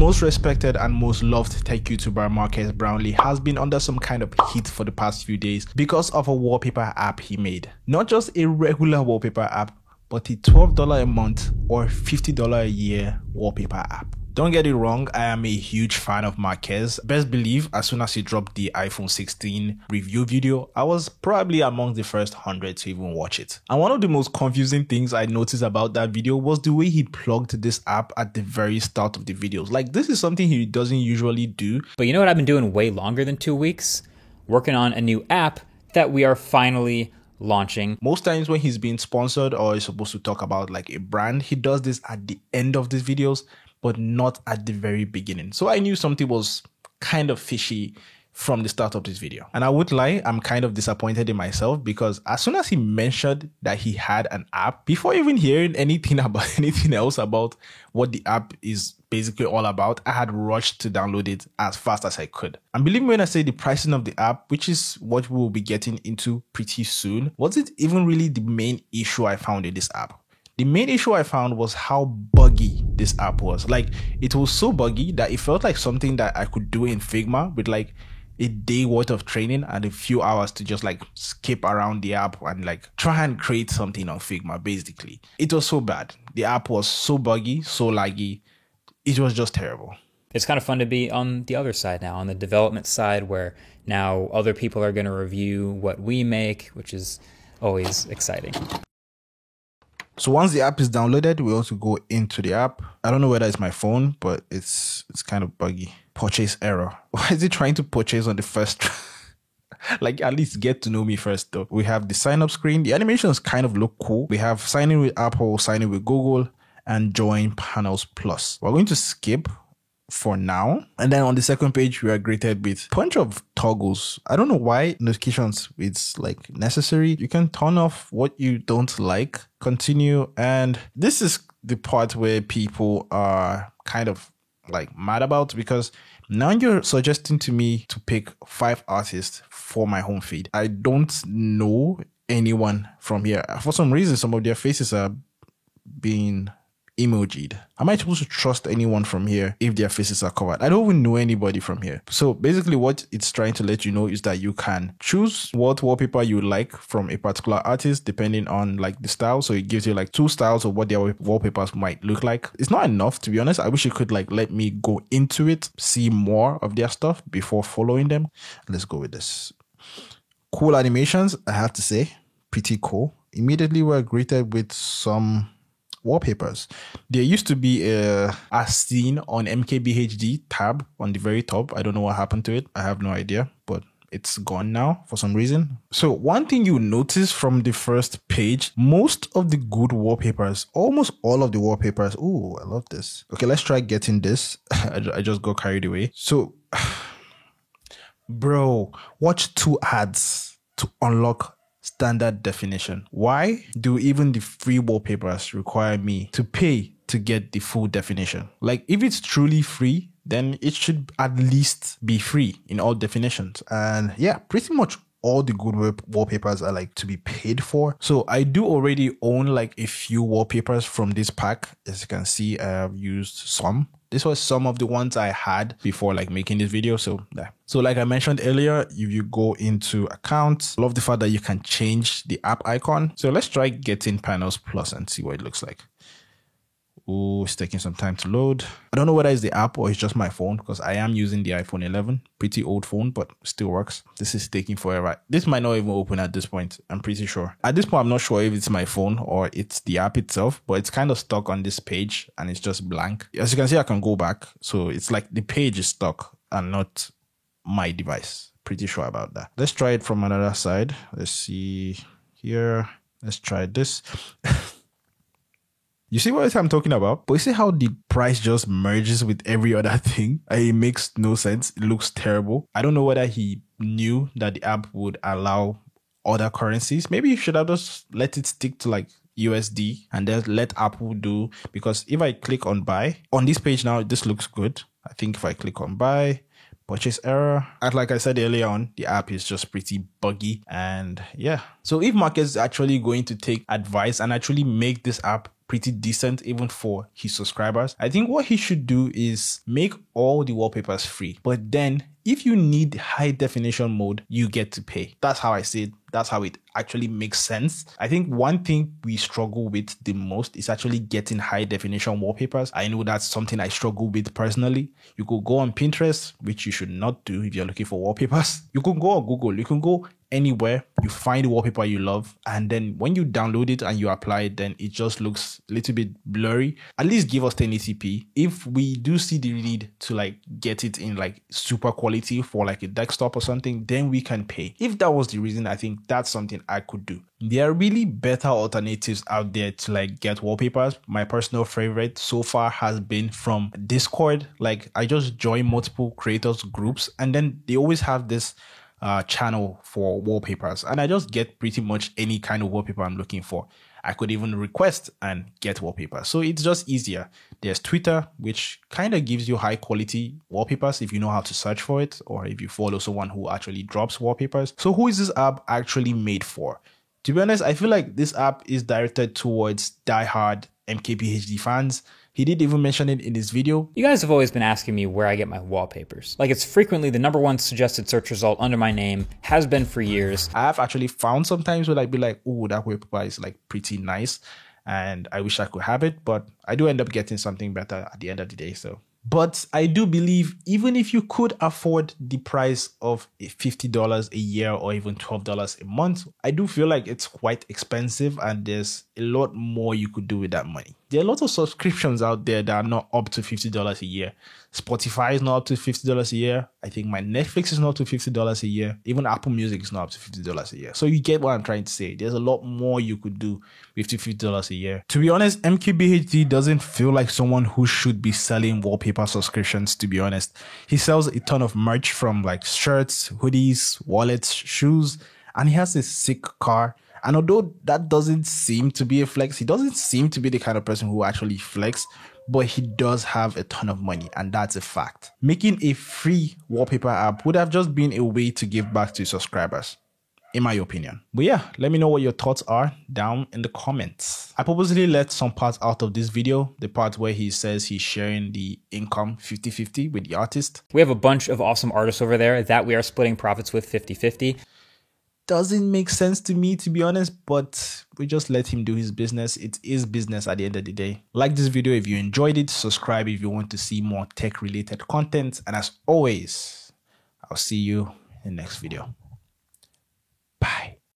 most respected and most loved tech YouTuber Marques Brownlee has been under some kind of heat for the past few days because of a wallpaper app he made. Not just a regular wallpaper app, but a $12 a month or $50 a year wallpaper app. Don't get it wrong, I am a huge fan of Marques. Best believe as soon as he dropped the iPhone 16 review video, I was probably among the first 100 to even watch it. And one of the most confusing things I noticed about that video was the way he plugged this app at the very start of the videos. Like, this is something he doesn't usually do. But you know what I've been doing way longer than 2 weeks? Working on a new app that we are finally launching. Most times when he's being sponsored or is supposed to talk about like a brand, he does this at the end of these videos, but not at the very beginning. So I knew something was kind of fishy from the start of this video. And I would lie, I'm kind of disappointed in myself because as soon as he mentioned that he had an app, before even hearing anything else about what the app is basically all about, I had rushed to download it as fast as I could. And believe me when I say the pricing of the app, which is what we will be getting into pretty soon, wasn't even really the main issue I found in this app. The main issue I found was how buggy this app was. Like, it was so buggy that it felt like something that I could do in Figma with like a day worth of training and a few hours to just like skip around the app and like try and create something on Figma, basically. It was so bad. The app was so buggy, so laggy. It was just terrible. It's kind of fun to be on the other side now, on the development side, where now other people are going to review what we make, which is always exciting. So once the app is downloaded, we also go into the app. I don't know whether it's my phone, but it's kind of buggy. Purchase error. Why is it trying to purchase on the first? Like, at least get to know me first though. We have the sign up screen. The animations kind of look cool. We have sign in with Apple, sign in with Google, and join Panels Plus. We're going to skip for now. And then on the second page, we are greeted with a bunch of toggles. I don't know why notifications it's like necessary. You can turn off what you don't like, continue. And this is the part where people are kind of like mad about, because now you're suggesting to me to pick 5 artists for my home feed. I don't know anyone from here. For some reason, some of their faces are being emojied. Am I supposed to trust anyone from here if their faces are covered? I don't even know anybody from here. So basically what it's trying to let you know is that you can choose what wallpaper you like from a particular artist depending on like the style. So it gives you like 2 styles of what their wallpapers might look like. It's not enough, to be honest. I wish it could like let me go into it, see more of their stuff before following them. Let's go with this. Cool animations, I have to say. Pretty cool. Immediately we're greeted with some wallpapers. There used to be a as seen on MKBHD tab on the very top. I don't know what happened to it. I have no idea, but it's gone now for some reason. So one thing you notice from the first page, most of the good wallpapers, almost all of the wallpapers. Ooh, I love this. Okay, let's try getting this. I just got carried away. So, bro, watch 2 ads to unlock standard definition. Why do even the free wallpapers require me to pay to get the full definition? Like, if it's truly free, then it should at least be free in all definitions. And yeah, pretty much all the good wallpapers are like to be paid for. So I do already own like a few wallpapers from this pack. As you can see, I have used some. This was some of the ones I had before like making this video. So yeah. So like I mentioned earlier, if you go into accounts, I love the fact that you can change the app icon. So let's try getting Panels Plus and see what it looks like. Oh, it's taking some time to load. I don't know whether it's the app or it's just my phone, because I am using the iPhone 11. Pretty old phone, but still works. This is taking forever. This might not even open at this point. I'm pretty sure. At this point, I'm not sure if it's my phone or it's the app itself, but it's kind of stuck on this page and it's just blank. As you can see, I can go back. So it's like the page is stuck and not my device. Pretty sure about that. Let's try it from another side. Let's see here. Let's try this. You see what I'm talking about? But you see how the price just merges with every other thing? It makes no sense. It looks terrible. I don't know whether he knew that the app would allow other currencies. Maybe you should have just let it stick to like USD and then let Apple do, because if I click on buy on this page now, this looks good. I think if I click on buy, purchase error, and like I said earlier on, the app is just pretty buggy. And yeah, so if Marques is actually going to take advice and actually make this app pretty decent even for his subscribers. I think what he should do is make all the wallpapers free, but then if you need high definition mode, you get to pay. That's how I see it. That's how it actually makes sense. I think one thing we struggle with the most is actually getting high definition wallpapers. I know that's something I struggle with personally. You could go on Pinterest, which you should not do if you're looking for wallpapers. You can go on Google, you can go anywhere, you find the wallpaper you love, and then when you download it and you apply it, then it just looks a little bit blurry. At least give us 1080p. If we do see the need to like get it in like super quality for like a desktop or something, then we can pay. If that was the reason, I think that's something I could do. There are really better alternatives out there to like get wallpapers. My personal favorite so far has been from Discord. Like I just join multiple creators groups, and then they always have this channel for wallpapers, and I just get pretty much any kind of wallpaper I'm looking for. I could even request and get wallpaper. So it's just easier. There's Twitter, which kind of gives you high quality wallpapers if you know how to search for it, or if you follow someone who actually drops wallpapers. So who is this app actually made for? To be honest, I feel like this app is directed towards diehard MKBHD fans. He did even mention it in his video. You guys have always been asking me where I get my wallpapers. Like, it's frequently the #1 suggested search result under my name, has been for years. I have actually found sometimes where I'd be like, oh, that wallpaper is like pretty nice, and I wish I could have it, but I do end up getting something better at the end of the day. But I do believe even if you could afford the price of $50 a year or even $12 a month, I do feel like it's quite expensive, and there's a lot more you could do with that money. There are a lot of subscriptions out there that are not up to $50 a year. Spotify is not up to $50 a year. I think my Netflix is not up to $50 a year. Even Apple Music is not up to $50 a year. So you get what I'm trying to say. There's a lot more you could do with $50 a year. To be honest, MKBHD doesn't feel like someone who should be selling wallpaper subscriptions, to be honest. He sells a ton of merch from like shirts, hoodies, wallets, shoes, and he has a sick car. And although that doesn't seem to be a flex, he doesn't seem to be the kind of person who actually flex, but he does have a ton of money, and that's a fact. Making a free wallpaper app would have just been a way to give back to subscribers, in my opinion. But yeah, let me know what your thoughts are down in the comments. I purposely left some parts out of this video, the part where he says he's sharing the income 50-50 with the artist. We have a bunch of awesome artists over there that we are splitting profits with 50-50. Doesn't make sense to me, to be honest, but we just let him do his business. It is business at the end of the day. Like this video if you enjoyed it, subscribe if you want to see more tech related content, and as always, I'll see you in the next video.